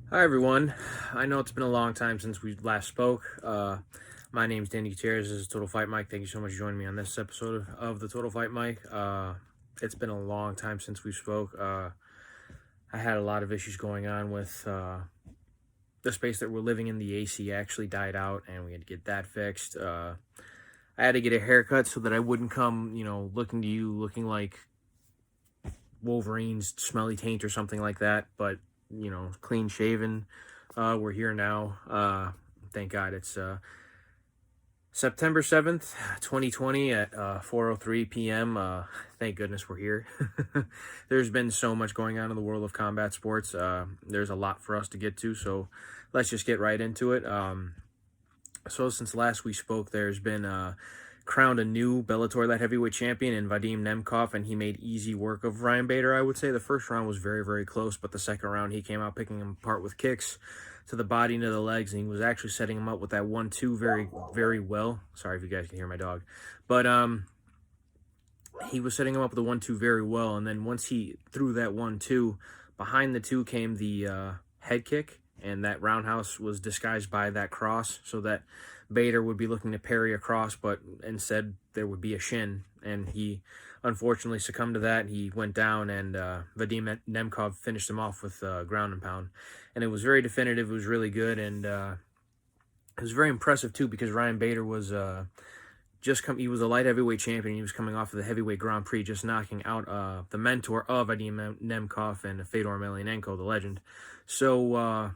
Hi everyone. I know it's been a long time since we last spoke. My name's Danny Gutierrez. This is Total Fight Mike. Thank you so much for joining me on this episode of the Total Fight Mike. It's been a long time since we spoke. I had a lot of issues going on with the space that we're living in. The AC actually died out, and we had to get that fixed. I had to get a haircut so that I wouldn't come, looking to you looking like Wolverine's smelly taint or something like that. But clean shaven. We're here now. Thank God. It's September 7th, 2020 at 4:03 p.m. Thank goodness we're here. There's been so much going on in the world of combat sports. There's a lot for us to get to, so let's just get right into it. So since last we spoke, there's been crowned a new Bellator light heavyweight champion in Vadim Nemkov, and he made easy work of Ryan Bader. I would say the first round was very, very close, but the second round he came out picking him apart with kicks to the body and to the legs, and he was actually setting him up with that 1-2 very, very well. Sorry if you guys can hear my dog, but he was setting him up with the 1-2 very well, and then once he threw that 1-2, behind the two came the head kick, and that roundhouse was disguised by that cross, so that Bader would be looking to parry a cross, but instead there would be a shin, and he unfortunately succumbed to that. He went down, and Vadim Nemkov finished him off with ground and pound, and it was very definitive. It was really good, and it was very impressive too, because Ryan Bader was he was a light heavyweight champion. He was coming off of the heavyweight Grand Prix, just knocking out the mentor of Vadim Nemkov and Fedor Emelianenko, the legend. So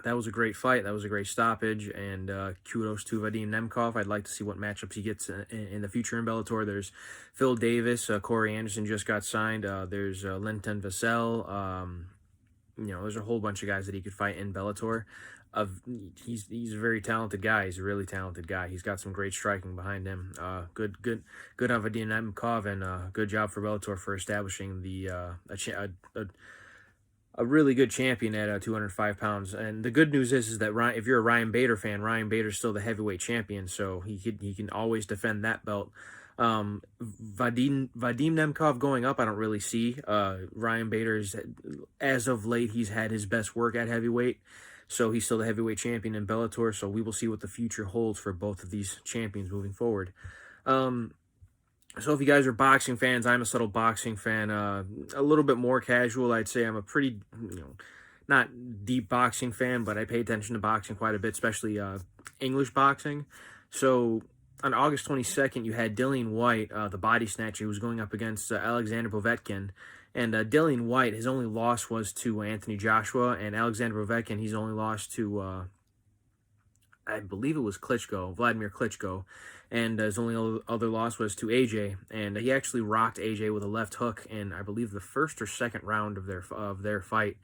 that was a great fight. That was a great stoppage, and kudos to Vadim Nemkov. I'd like to see what matchups he gets in the future in Bellator. There's Phil Davis, Corey Anderson just got signed. There's Linton Vassell. There's a whole bunch of guys that he could fight in Bellator. He's a very talented guy. He's a really talented guy. He's got some great striking behind him. Good on Vadim Nemkov, and good job for Bellator for establishing a really good champion at 205 pounds. And the good news is that if you're a Ryan Bader fan, Ryan Bader's still the heavyweight champion, so he can always defend that belt. Vadim Nemkov going up, I don't really see. Ryan Bader's, as of late, he's had his best work at heavyweight, so he's still the heavyweight champion in Bellator. So we will see what the future holds for both of these champions moving forward. So if you guys are boxing fans, I'm a subtle boxing fan. A little bit more casual, I'd say. I'm a pretty, not deep boxing fan, but I pay attention to boxing quite a bit, especially English boxing. So on August 22nd, you had Dillian Whyte, the body snatcher, who was going up against Alexander Povetkin. And Dillian Whyte, his only loss was to Anthony Joshua, and Alexander Povetkin, he's only lost to, I believe it was Vladimir Klitschko. And his only other loss was to AJ, and he actually rocked AJ with a left hook in, I believe, the first or second round of their fight.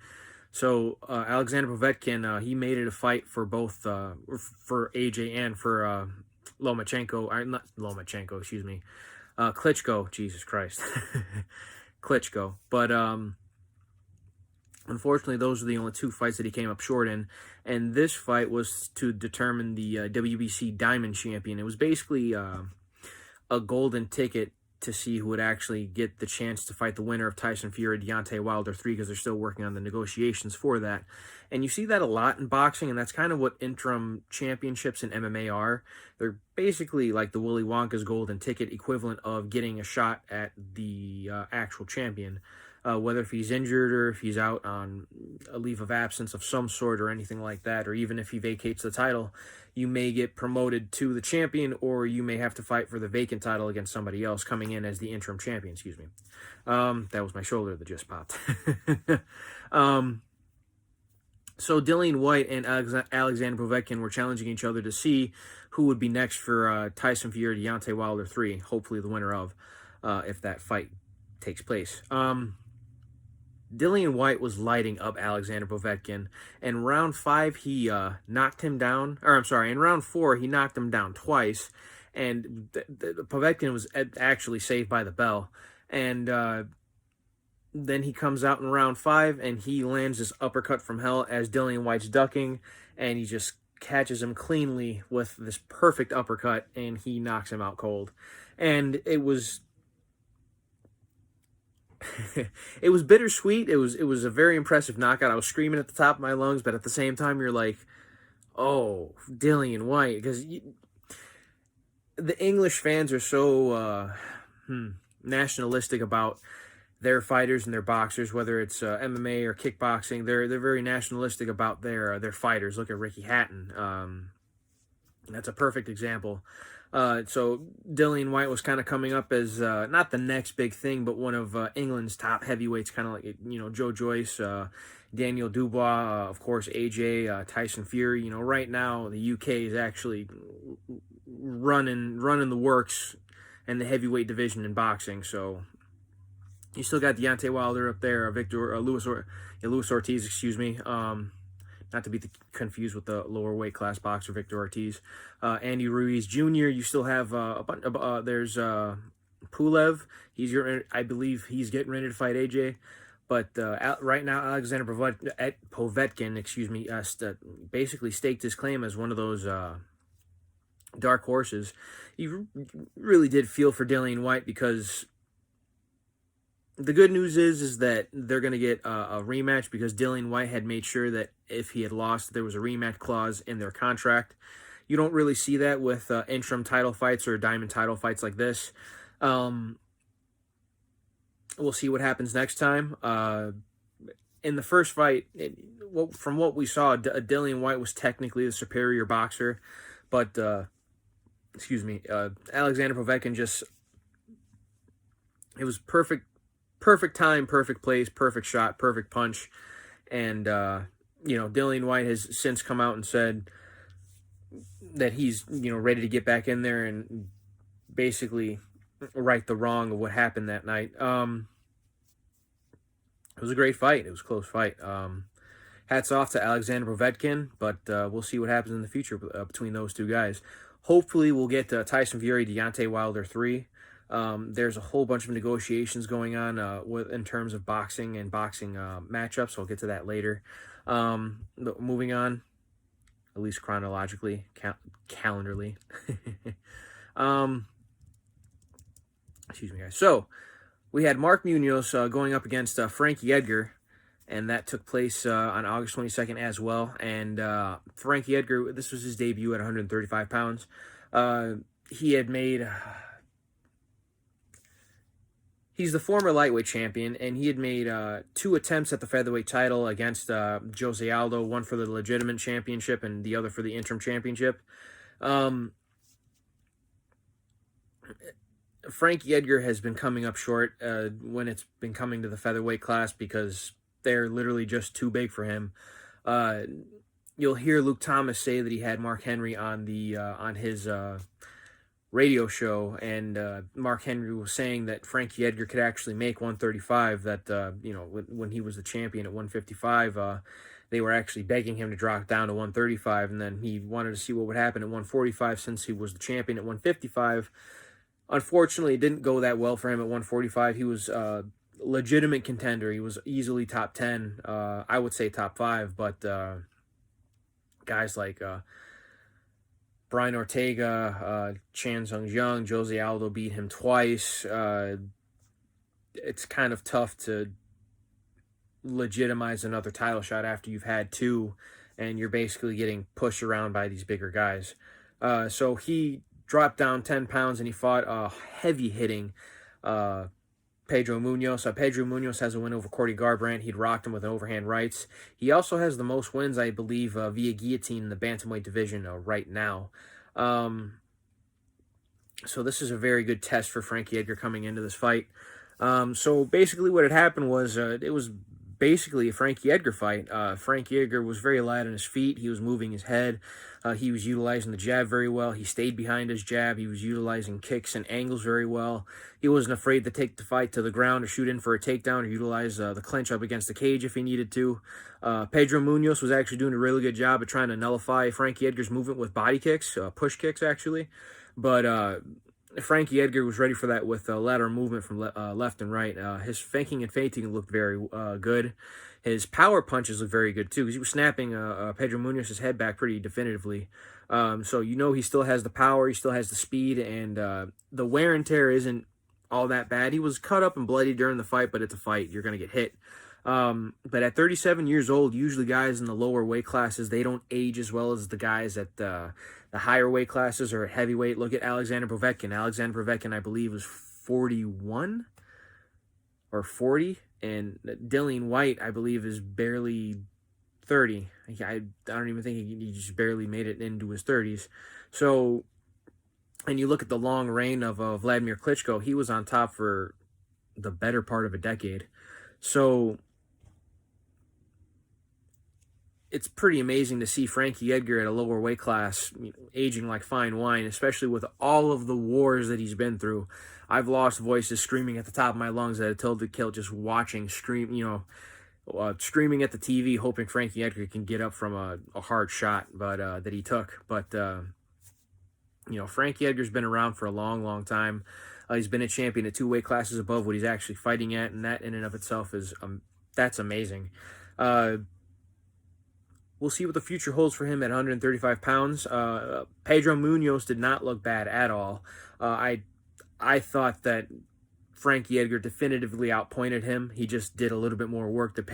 So Alexander Povetkin, he made it a fight for both for AJ and for not Lomachenko, excuse me, Klitschko. Jesus Christ, Klitschko. But unfortunately, those are the only two fights that he came up short in, and this fight was to determine the WBC Diamond Champion. It was basically a golden ticket to see who would actually get the chance to fight the winner of Tyson Fury Deontay Wilder 3, because they're still working on the negotiations for that. And you see that a lot in boxing, and that's kind of what interim championships in MMA are. They're basically like the Willy Wonka's golden ticket equivalent of getting a shot at the actual champion. Whether if he's injured or if he's out on a leave of absence of some sort or anything like that, or even if he vacates the title, you may get promoted to the champion, or you may have to fight for the vacant title against somebody else coming in as the interim champion, excuse me. That was my shoulder that just popped. So Dillian Whyte and Alexander Povetkin were challenging each other to see who would be next for Tyson Fury Deontay Wilder 3, hopefully the winner of, if that fight takes place. Dillian Whyte was lighting up Alexander Povetkin. In round 5, he knocked him down. Or, I'm sorry, in round 4, he knocked him down twice. And Povetkin was actually saved by the bell. And then he comes out in round 5, and he lands this uppercut from hell as Dillian Whyte's ducking. And he just catches him cleanly with this perfect uppercut, and he knocks him out cold. And it was it was bittersweet. It was a very impressive knockout. I was screaming at the top of my lungs, but at the same time, you're like, oh, Dillian White, because the English fans are so nationalistic about their fighters and their boxers, whether it's MMA or kickboxing. They're very nationalistic about their fighters. Look at Ricky Hatton. That's a perfect example. So Dillian White was kind of coming up as not the next big thing, but one of England's top heavyweights, kind of like Joe Joyce, Daniel Dubois, of course AJ, Tyson Fury. Right now the UK is actually running the works and the heavyweight division in boxing. So you still got Deontay Wilder up there, Luis Ortiz, excuse me. Not to be confused with the lower weight class boxer Victor Ortiz, Andy Ruiz Jr. You still have there's Pulev. I believe he's getting ready to fight AJ. But right now, Alexander Povetkin, excuse me, basically staked his claim as one of those dark horses. You really did feel for Dillian White, because the good news is that they're going to get a rematch, because Dillian White had made sure that if he had lost, there was a rematch clause in their contract. You don't really see that with interim title fights or diamond title fights like this. We'll see what happens next time. In the first fight, from what we saw, Dillian White was technically the superior boxer, but Alexander Povetkin it was perfect time, perfect place, perfect shot, perfect punch. And, Dillian White has since come out and said that he's, ready to get back in there and basically right the wrong of what happened that night. It was a great fight. It was a close fight. Hats off to Alexander Povetkin, but we'll see what happens in the future between those two guys. Hopefully we'll get Tyson Fury, Deontay Wilder 3. There's a whole bunch of negotiations going on in terms of boxing and boxing matchups. I'll get to that later. Moving on, at least chronologically, calendarly. Excuse me, guys. So we had Mark Munoz going up against Frankie Edgar, and that took place on August 22nd as well. And Frankie Edgar, this was his debut at 135 pounds. He had made... He's the former lightweight champion, and he had made 2 attempts at the featherweight title against Jose Aldo, one for the legitimate championship and the other for the interim championship. Frankie Edgar has been coming up short when it's been coming to the featherweight class, because they're literally just too big for him. You'll hear Luke Thomas say that he had Mark Henry on his radio show, and Mark Henry was saying that Frankie Edgar could actually make 135, that when he was the champion at 155, they were actually begging him to drop down to 135, and then he wanted to see what would happen at 145 since he was the champion at 155. Unfortunately, it didn't go that well for him at 145. He was a legitimate contender. He was easily top 10, I would say top 5, but guys like Brian Ortega, Chan Sung Jung, Jose Aldo beat him twice. It's kind of tough to legitimize another title shot after you've had 2, and you're basically getting pushed around by these bigger guys. So he dropped down 10 pounds, and he fought a heavy-hitting Pedro Munoz. Pedro Munoz has a win over Cody Garbrandt. He'd rocked him with overhand rights. He also has the most wins, I believe, via guillotine in the bantamweight division right now. So this is a very good test for Frankie Edgar coming into this fight. So basically what had happened was it was basically a Frankie Edgar fight. Frankie Edgar was very light on his feet. He was moving his head. He was utilizing the jab very well. He stayed behind his jab. He was utilizing kicks and angles very well. He wasn't afraid to take the fight to the ground or shoot in for a takedown or utilize the clinch up against the cage if he needed to. Pedro Munoz was actually doing a really good job at trying to nullify Frankie Edgar's movement with body kicks, push kicks actually. But Frankie Edgar was ready for that with lateral movement from left and right. His fanking and feinting looked very good. His power punches looked very good too, because he was snapping Pedro Munoz's head back pretty definitively. So he still has the power, he still has the speed, and the wear and tear isn't all that bad. He was cut up and bloody during the fight, but it's a fight. You're going to get hit. But at 37 years old, usually guys in the lower weight classes, they don't age as well as the guys at the higher weight classes or at heavyweight. Look at Alexander Povetkin. Alexander Povetkin, I believe, was 41 or 40. And Dillian White, I believe, is barely 30. I don't even think he just barely made it into his 30s. So, and you look at the long reign of Vladimir Klitschko, he was on top for the better part of a decade. So, it's pretty amazing to see Frankie Edgar at a lower weight class, aging like fine wine, especially with all of the wars that he's been through. I've lost voices screaming at the top of my lungs at a tilted kill, just watching, screaming at the TV, hoping Frankie Edgar can get up from a hard shot, but that he took. But Frankie Edgar's been around for a long, long time. He's been a champion at 2 weight classes above what he's actually fighting at, and that in and of itself is that's amazing. We'll see what the future holds for him at 135 pounds. Pedro Munoz did not look bad at all. I thought that Frankie Edgar definitively outpointed him. He just did a little bit more work than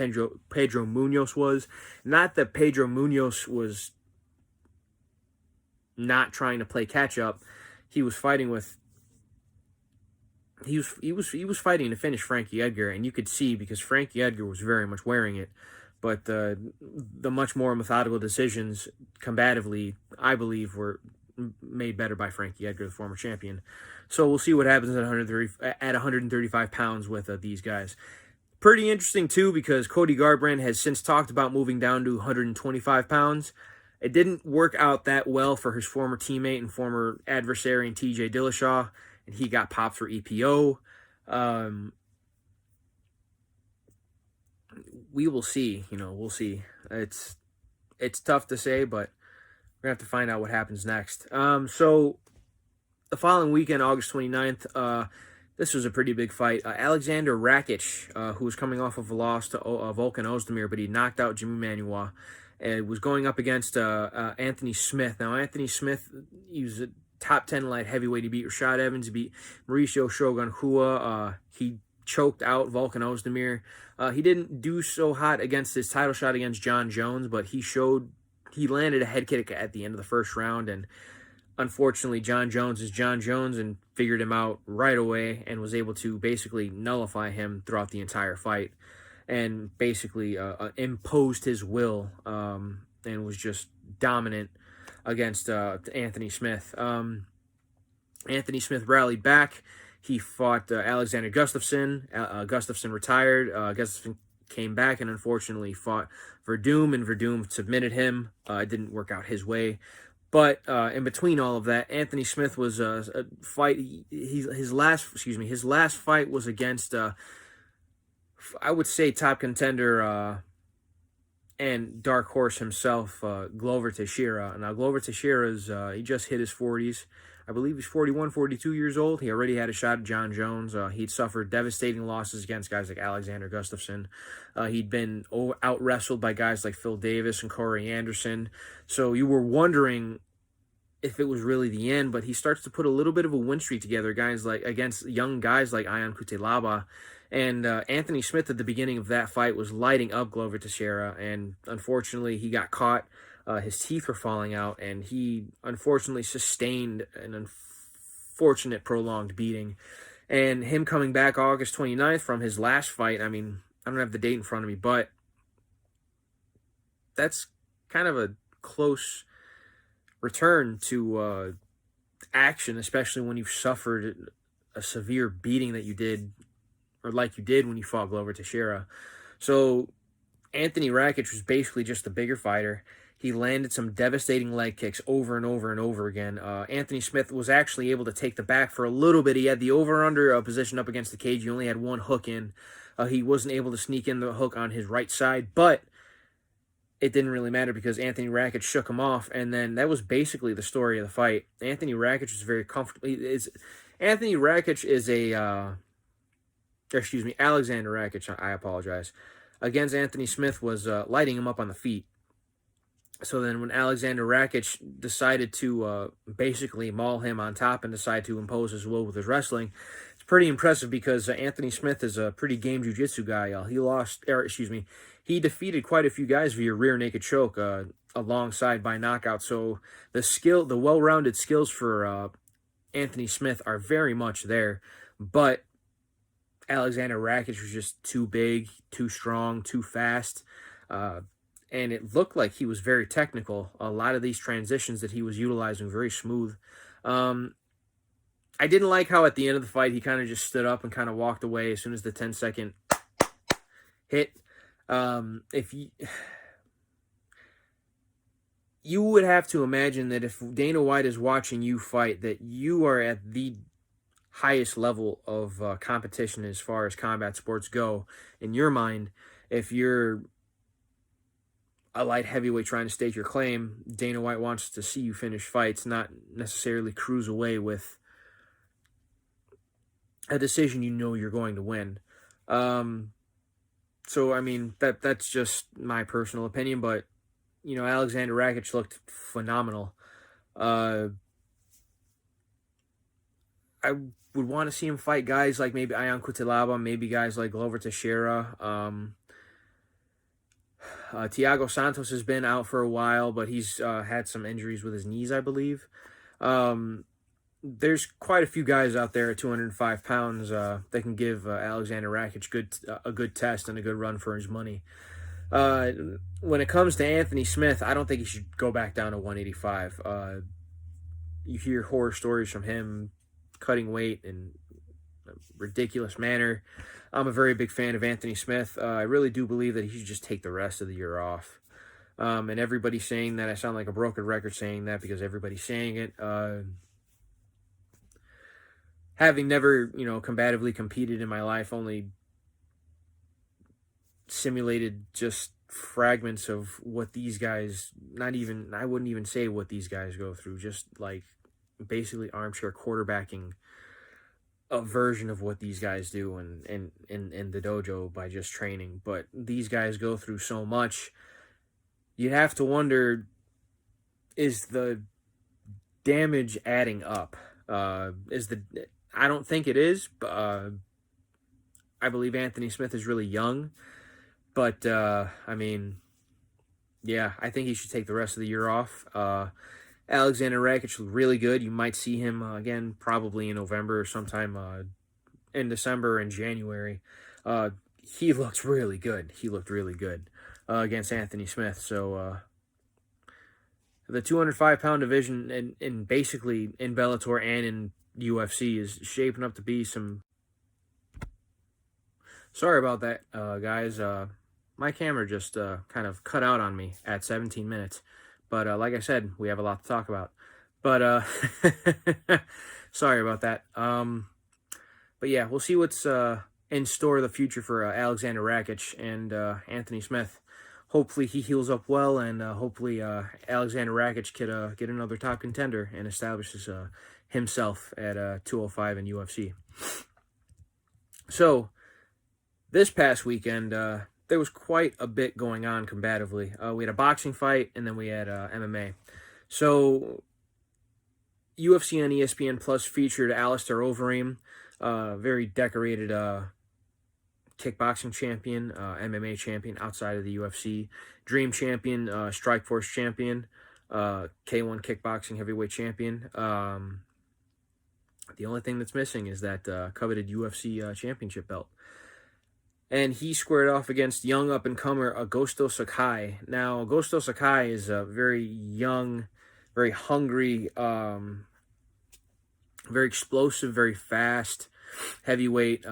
Pedro Munoz was. Not that Pedro Munoz was not trying to play catch up. He was fighting with. He was fighting to finish Frankie Edgar, and you could see because Frankie Edgar was very much wearing it. But the much more methodical decisions, combatively, I believe, were made better by Frankie Edgar, the former champion. So we'll see what happens at 135 pounds with these guys. Pretty interesting, too, because Cody Garbrandt has since talked about moving down to 125 pounds. It didn't work out that well for his former teammate and former adversary in TJ Dillashaw, and he got popped for EPO. We will see. We'll see. It's tough to say, but we're going to have to find out what happens next. So the following weekend, August 29th, this was a pretty big fight. Alexander Rakic, who was coming off of a loss to Volkan Ozdemir, but he knocked out Jimmy Manuwa, was going up against Anthony Smith. Now, Anthony Smith, he was a top 10 light heavyweight. He beat Rashad Evans. He beat Mauricio Shogun Rua. He choked out Volkan Ozdemir. He didn't do so hot against his title shot against John Jones, but he landed a head kick at the end of the first round, and unfortunately John Jones is John Jones and figured him out right away and was able to basically nullify him throughout the entire fight and basically imposed his will and was just dominant against Anthony Smith. Anthony Smith rallied back. He fought Alexander Gustafsson. Gustafsson retired. Gustafsson came back and unfortunately fought Verdum, and Verdum submitted him. It didn't work out his way. But in between all of that, Anthony Smith was a fight. His last fight was against, I would say, top contender and dark horse himself, Glover Teixeira. Now, Glover Teixeira he just hit his 40s. I believe he's 41, 42 years old. He already had a shot at John Jones. He'd suffered devastating losses against guys like Alexander Gustafsson. He'd been out-wrestled by guys like Phil Davis and Corey Anderson. So you were wondering if it was really the end, but he starts to put a little bit of a win streak together, against young guys like Ion Cutelaba. And Anthony Smith at the beginning of that fight was lighting up Glover Teixeira, and unfortunately he got caught. His teeth were falling out, and he unfortunately sustained an unfortunate prolonged beating. And him coming back August 29th from his last fight, I mean, I don't have the date in front of me, but that's kind of a close return to action, especially when you've suffered a severe beating that you did, or like you did when you fought Glover Teixeira. So Anthony Rakic was basically just a bigger fighter. He landed some devastating leg kicks over and over and over again. Anthony Smith was actually able to take the back for a little bit. He had the over-under position up against the cage. He only had one hook in. He wasn't able to sneak in the hook on his right side, but it didn't really matter because Anthony Rakic shook him off, and then that was basically the story of the fight. Anthony Rakic was very comfortable. Alexander Rakic, I apologize, against Anthony Smith was lighting him up on the feet. So then when Alexander Rakic decided to basically maul him on top and decide to impose his will with his wrestling, it's pretty impressive because Anthony Smith is a pretty game jiu-jitsu guy. He defeated quite a few guys via rear naked choke alongside by knockout. So the well-rounded skills for Anthony Smith are very much there, but Alexander Rakic was just too big, too strong, too fast, and it looked like he was very technical. A lot of these transitions that he was utilizing very smooth. I didn't like how at the end of the fight he kind of just stood up and kind of walked away as soon as the 10-second hit. If you would have to imagine that if Dana White is watching you fight, that you are at the highest level of competition as far as combat sports go. In your mind, if you're a light heavyweight trying to stake your claim, Dana White wants to see you finish fights, not necessarily cruise away with a decision you know you're going to win. So, I mean, that's just my personal opinion, but, you know, Alexander Rakic looked phenomenal. I would want to see him fight guys like maybe Ion Cutelaba, maybe guys like Glover Teixeira. Thiago Santos has been out for a while, but he's had some injuries with his knees, I believe. There's quite a few guys out there at 205 pounds that can give Alexander Rakic a good test and a good run for his money. When it comes to Anthony Smith, I don't think he should go back down to 185. You hear horror stories from him cutting weight in a ridiculous manner. I'm a very big fan of Anthony Smith. I really do believe that he should just take the rest of the year off. And everybody's saying that. I sound like a broken record saying that because everybody's saying it. Having never, combatively competed in my life, only simulated just fragments of what these guys, I wouldn't even say what these guys go through, just like basically armchair quarterbacking a version of what these guys do in the dojo by just training. But these guys go through so much, you have to wonder, is the damage adding up? I don't think it is. I believe Anthony Smith is really young, but I think he should take the rest of the year off. Alexander Rakic looked really good. You might see him again probably in November or sometime in December and January. He looked really good. Against Anthony Smith. So the 205-pound division in basically in Bellator and in UFC is shaping up to be some... Sorry about that, guys. My camera just kind of cut out on me at 17 minutes. But like I said, we have a lot to talk about. But sorry about that. But yeah, we'll see what's in store the future for Alexander Rakic and Anthony Smith. Hopefully he heals up well, and hopefully Alexander Rakic could get another top contender and establishes himself at 205 in UFC. So this past weekend, there was quite a bit going on combatively. We had a boxing fight, and then we had MMA. So UFC on ESPN Plus featured Alistair Overeem, very decorated kickboxing champion, MMA champion outside of the UFC, Dream champion, Strikeforce champion, K1 kickboxing heavyweight champion. The only thing that's missing is that coveted UFC championship belt. And he squared off against young up-and-comer Augusto Sakai. Now, Augusto Sakai is a very young, very hungry, very explosive, very fast heavyweight.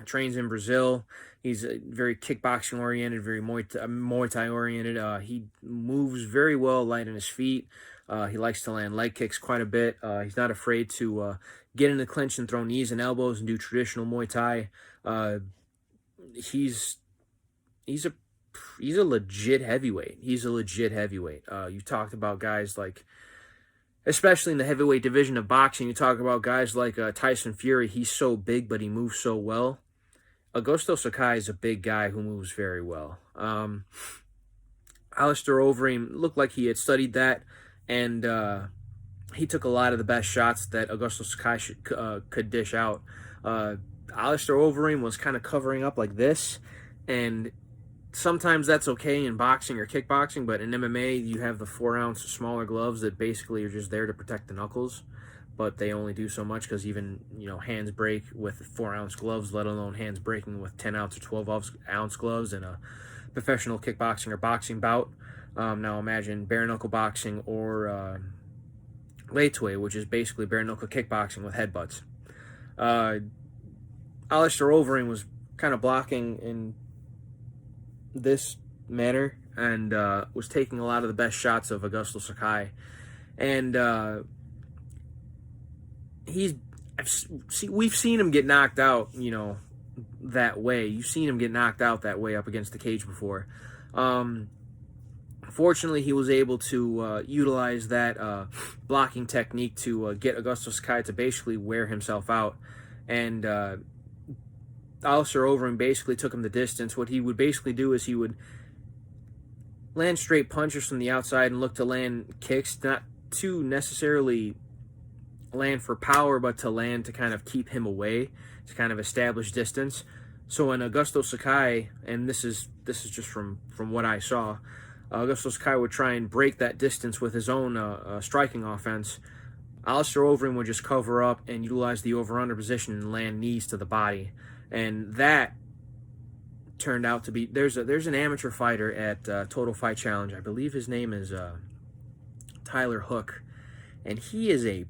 Trains in Brazil. He's very kickboxing-oriented, very Muay Thai-oriented. He moves very well light on his feet. He likes to land leg kicks quite a bit. He's not afraid to get in the clinch and throw knees and elbows and do traditional Muay Thai. He's a legit heavyweight. You talked about guys like, especially in the heavyweight division of boxing, you talk about guys like Tyson Fury. He's so big, but he moves so well. Augusto Sakai is a big guy who moves very well. Alistair Overeem looked like he had studied that, and he took a lot of the best shots that Augusto Sakai could dish out. Alistair Overeem was kind of covering up like this, and sometimes that's okay in boxing or kickboxing, but in MMA, you have the 4-ounce smaller gloves that basically are just there to protect the knuckles, but they only do so much because even, hands break with 4-ounce gloves, let alone hands breaking with 10-ounce or 12-ounce gloves in a professional kickboxing or boxing bout. Now imagine bare knuckle boxing or Leitway, which is basically bare knuckle kickboxing with headbutts. Alistair Overeem was kind of blocking in this manner and was taking a lot of the best shots of Augusto Sakai. And we've seen him get knocked out, that way. You've seen him get knocked out that way up against the cage before. Fortunately, he was able to utilize that blocking technique to get Augusto Sakai to basically wear himself out. And Alistair Overeem basically took him the distance. What he would basically do is he would land straight punches from the outside and look to land kicks, not to necessarily land for power, but to land to kind of keep him away, to kind of establish distance. So when Augusto Sakai, and this is just from what I saw, Augusto Sakai would try and break that distance with his own striking offense. Alistair Overeem would just cover up and utilize the over-under position and land knees to the body. And that turned out to be... There's an amateur fighter at Total Fight Challenge. I believe his name is Tyler Hook. And he is a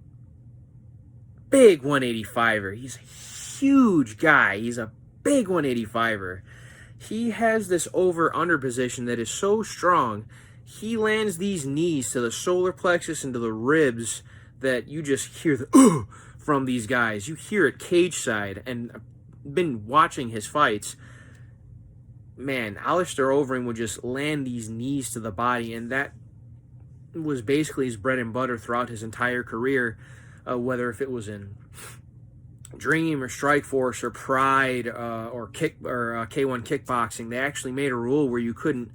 big 185er. He's a huge guy. He's a big 185er. He has this over-under position that is so strong. He lands these knees to the solar plexus and to the ribs that you just hear the from these guys. You hear it cage side, and I've been watching his fights. Man, Alistair Overeem would just land these knees to the body, and that was basically his bread and butter throughout his entire career, whether if it was in Dream or Strikeforce or Pride or K1 kickboxing. They actually made a rule where you couldn't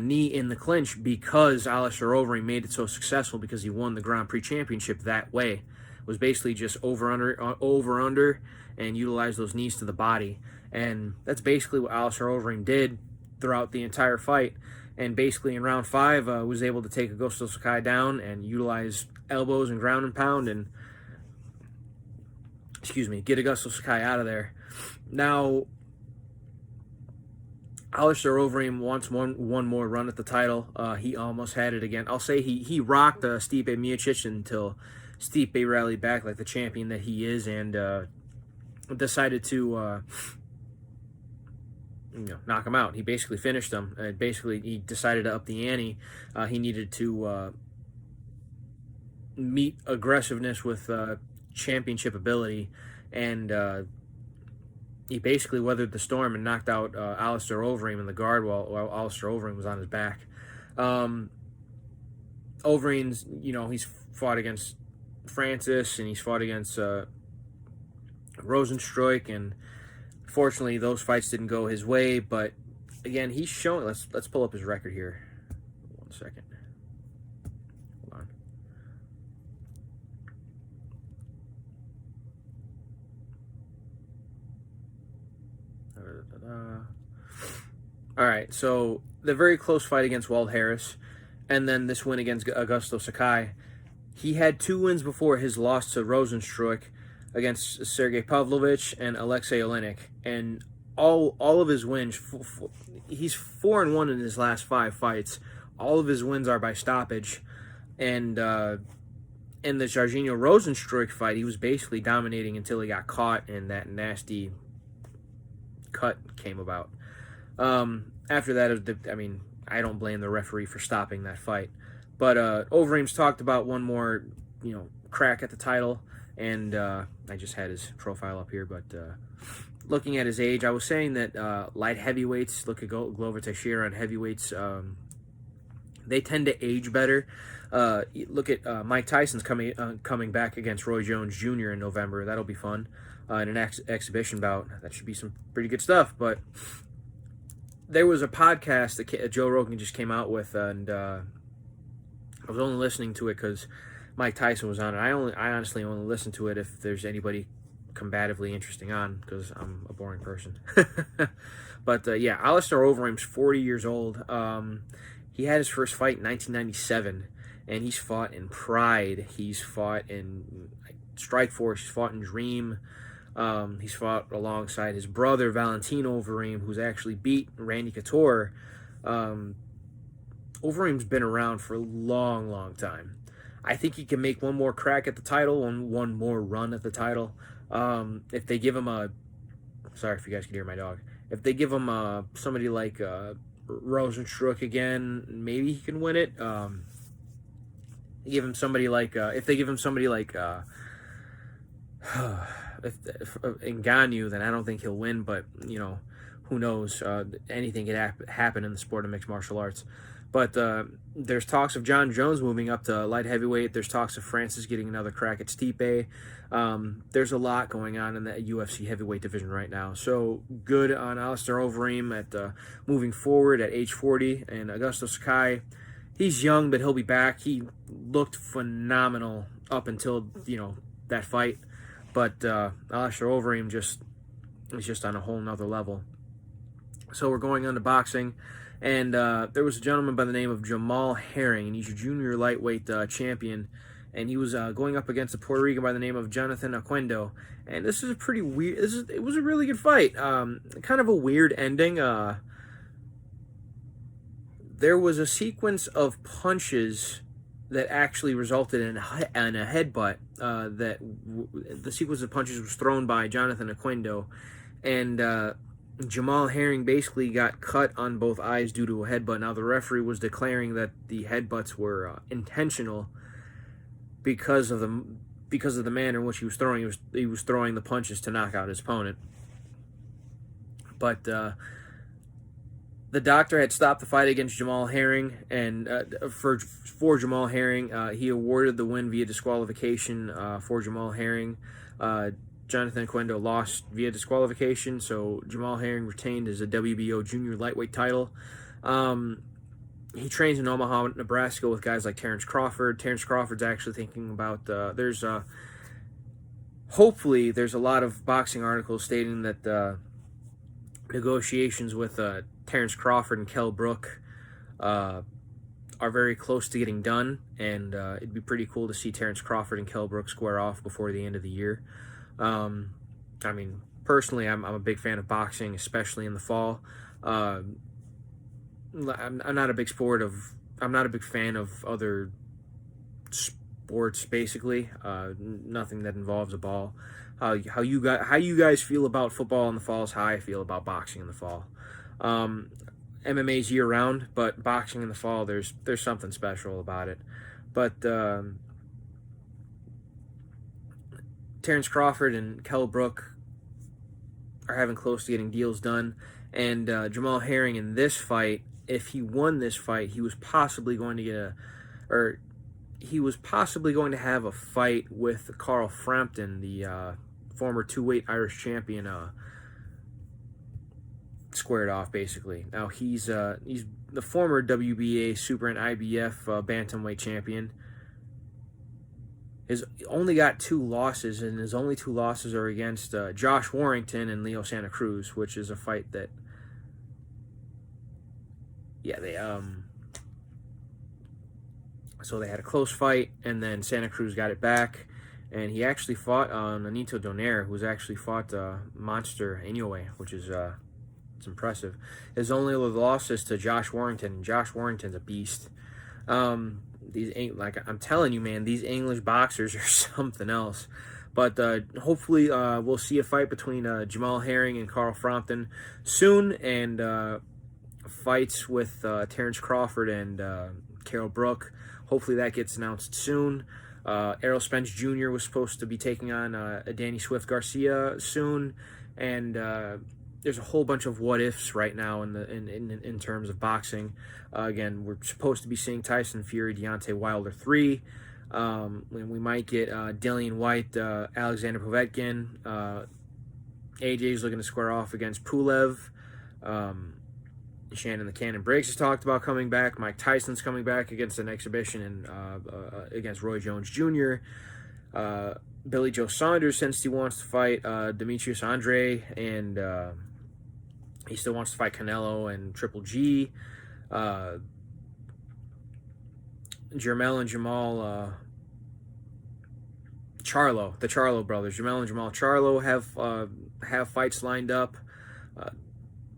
knee in the clinch because Alistair Overeem made it so successful, because he won the Grand Prix championship that way. It was basically just over under and utilize those knees to the body, and that's basically what Alistair Overeem did throughout the entire fight. And basically in round 5 was able to take Augusto Sakai down and utilize elbows and ground and pound and get Augusto Sakai out of there. Now, Alistair Overeem wants one more run at the title. He almost had it again. I'll say he rocked Stipe Miocic until Stipe rallied back like the champion that he is and decided to knock him out. He basically finished him. He decided to up the ante. He needed to meet aggressiveness with championship ability, and he basically weathered the storm and knocked out Alistair Overeem in the guard while Alistair Overeem was on his back. Overeem's, he's fought against Francis and he's fought against Rosenstruik, and fortunately those fights didn't go his way. But again, he's shown. Let's pull up his record here. 1 second. Hold on. All right, so the very close fight against Walt Harris, and then this win against Augusto Sakai. He had 2 wins before his loss to Rosenstruik against Sergey Pavlovich and Alexei Olenek, and all of his wins, he's 4-1 in his last 5 fights. All of his wins are by stoppage, and in the Jarzinho Rosenstruik fight, he was basically dominating until he got caught and that nasty cut came about. After that, I don't blame the referee for stopping that fight. But Overeem's talked about one more, crack at the title, and I just had his profile up here. But looking at his age, I was saying that light heavyweights, look at Glover Teixeira and heavyweights, they tend to age better. Look at Mike Tyson's coming back against Roy Jones Jr. in November. That'll be fun. In an exhibition bout. That should be some pretty good stuff. But there was a podcast that Joe Rogan just came out with, and I was only listening to it because Mike Tyson was on it. I honestly only listen to it if there's anybody combatively interesting on, because I'm a boring person. But yeah, Alistair Overeem's 40 years old. He had his first fight in 1997, and he's fought in Pride. He's fought in Strikeforce. He's fought in Dream. He's fought alongside his brother Valentin Overeem, who's actually beat Randy Couture. Overeem's been around for a long, long time. I think he can make one more crack at the title, one more run at the title. If they give him a, sorry if you guys can hear my dog. If they give him somebody like Rosenstruck again, maybe he can win it. Give him somebody like if they give him somebody like if Ngannou, then I don't think he'll win. But who knows? Anything could happen in the sport of mixed martial arts. But there's talks of John Jones moving up to light heavyweight. There's talks of Francis getting another crack at Stipe. There's a lot going on in the UFC heavyweight division right now. So good on Alistair Overeem at moving forward at age 40. And Augusto Sakai, he's young, but he'll be back. He looked phenomenal up until that fight. But Alistair Overeem is just on a whole nother level. So we're going on to boxing. And there was a gentleman by the name of Jamal Herring, and he's a junior lightweight champion. And he was going up against a Puerto Rican by the name of Jonathan Oquendo. And this is a pretty weird. It was a really good fight. Kind of a weird ending. There was a sequence of punches that actually resulted in a headbutt. The sequence of punches was thrown by Jonathan Oquendo, and Jamal Herring basically got cut on both eyes due to a headbutt. Now the referee was declaring that the headbutts were intentional because of the manner in which he was throwing. He was throwing the punches to knock out his opponent. But the doctor had stopped the fight against Jamal Herring, and for Jamal Herring, he awarded the win via disqualification for Jamal Herring. Jonathan Oquendo lost via disqualification, so Jamal Herring retained his WBO junior lightweight title. He trains in Omaha, Nebraska with guys like Terrence Crawford. Terrence Crawford's actually thinking about, hopefully there's a lot of boxing articles stating that negotiations with Terrence Crawford and Kell Brook are very close to getting done, and it'd be pretty cool to see Terrence Crawford and Kell Brook square off before the end of the year. I mean, personally, I'm a big fan of boxing, especially in the fall. I'm not a big fan of other sports, basically. Nothing that involves a ball. How you guys feel about football in the fall is how I feel about boxing in the fall. MMA's year round, but boxing in the fall, there's something special about it. But Terrence Crawford and Kell Brook are having close to getting deals done, and Jamal Herring in this fight, if he won this fight, he was possibly going to have a fight with Carl Frampton, the former two-weight Irish champion, squared off basically. Now he's the former WBA Super and IBF bantamweight champion. He's only got 2 losses, and his only 2 losses are against Josh Warrington and Leo Santa Cruz, which is a fight that, so they had a close fight, and then Santa Cruz got it back, and he actually fought Nonito Donaire, who's actually fought Monster Inoue, which is it's impressive. His only other loss is to Josh Warrington, and Josh Warrington's a beast. I'm telling you, man, these English boxers are something else. But hopefully we'll see a fight between Jamal Herring and Carl Frampton soon, and fights with Terrence Crawford and Carol Brook. Hopefully that gets announced soon. Errol Spence Jr. was supposed to be taking on Danny Swift Garcia soon, and there's a whole bunch of what ifs right now in terms of boxing. Again, we're supposed to be seeing Tyson Fury, Deontay Wilder 3. We might get Dillian White, Alexander Povetkin. AJ's looking to square off against Pulev. Shannon the Cannon Briggs has talked about coming back. Mike Tyson's coming back against an exhibition and against Roy Jones Jr. Billy Joe Saunders, since he wants to fight Demetrius Andre, and he still wants to fight Canelo and Triple G. Jermell and Jamal Charlo, the Charlo brothers, Jermell and Jamal Charlo have fights lined up.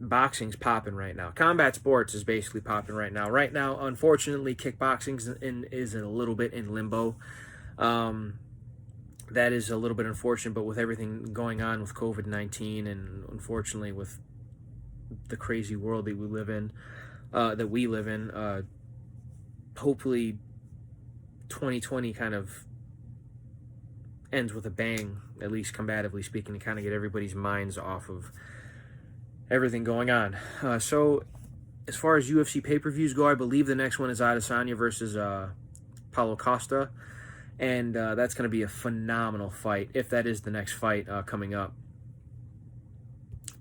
Boxing's popping right now. Combat sports is basically popping right now. Right now, unfortunately, kickboxing is a little bit in limbo. That is a little bit unfortunate, but with everything going on with COVID-19 and unfortunately with the crazy world that we live in, hopefully 2020 kind of ends with a bang, at least combatively speaking, to kind of get everybody's minds off of everything going on. So as far as UFC pay-per-views go, I believe the next one is Adesanya versus Paulo Costa, and that's going to be a phenomenal fight if that is the next fight coming up.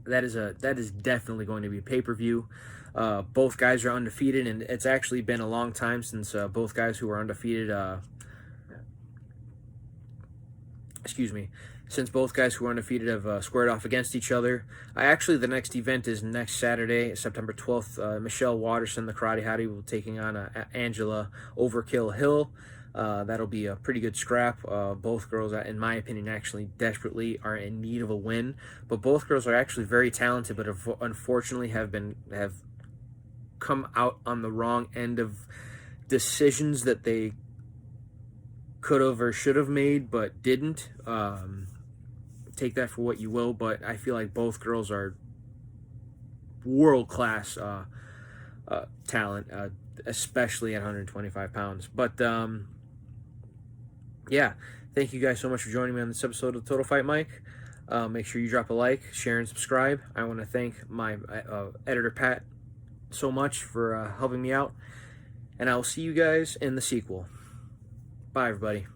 That is definitely going to be a pay-per-view. Both guys are undefeated, and it's actually been a long time since both guys who are undefeated since both guys who are undefeated have squared off against each other. Actually, the next event is next Saturday, September 12th. Michelle Watterson, the Karate Hottie, will be taking on Angela Overkill Hill. That'll be a pretty good scrap. Both girls, in my opinion, actually desperately are in need of a win. But both girls are actually very talented, but unfortunately have come out on the wrong end of decisions that they could have or should have made, but didn't. Take that for what you will, but I feel like both girls are world-class talent, especially at 125 pounds. But yeah, thank you guys so much for joining me on this episode of Total Fight Mike. Make sure you drop a like, share, and subscribe. I want to thank my editor, Pat, so much for helping me out. And I will see you guys in the sequel. Bye, everybody.